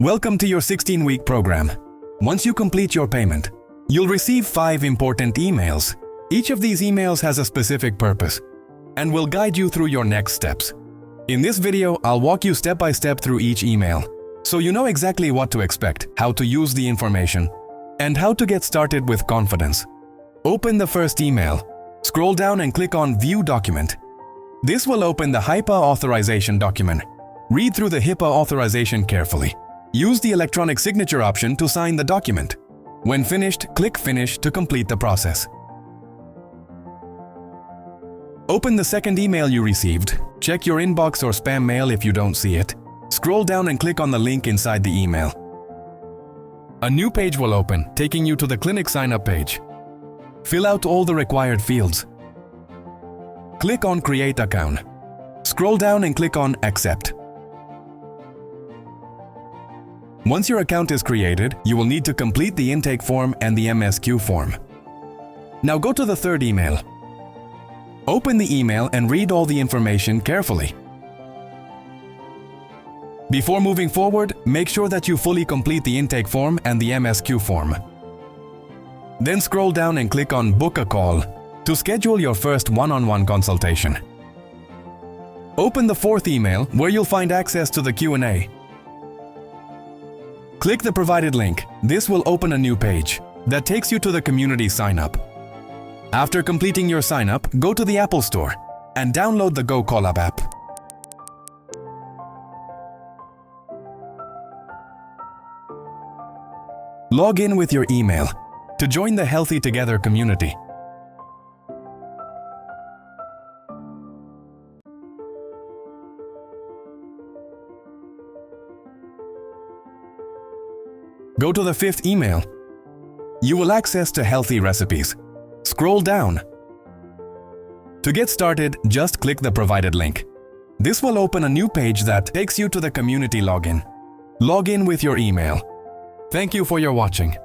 Welcome to your 16-week program. Once you complete your payment, you'll receive 5 important emails. Each of these emails has a specific purpose and will guide you through your next steps. In this video, I'll walk you step by step through each email, so you know exactly what to expect, how to use the information, and how to get started with confidence. Open the first email. Scroll down and click on View Document. This will open the HIPAA authorization document. Read through the HIPAA authorization carefully. Use the electronic signature option to sign the document. When finished, click Finish to complete the process. Open the second email you received. Check your inbox or spam mail if you don't see it. Scroll down and click on the link inside the email. A new page will open, taking you to the clinic sign-up page. Fill out all the required fields. Click on Create Account. Scroll down and click on Accept. Once your account is created, you will need to complete the intake form and the MSQ form. Now go to the third email. Open the email and read all the information carefully. Before moving forward, make sure that you fully complete the intake form and the MSQ form. Then scroll down and click on Book a Call to schedule your first one-on-one consultation. Open the fourth email where you'll find access to the Q&A. Click the provided link. This will open a new page that takes you to the community sign-up. After completing your sign-up, go to the Apple Store and download the GoCallUp app. Log in with your email to join the Healthy Together community. Go to the fifth email. You will access to healthy recipes. Scroll down. To get started, just click the provided link. This will open a new page that takes you to the community login. Log in with your email. Thank you for your watching.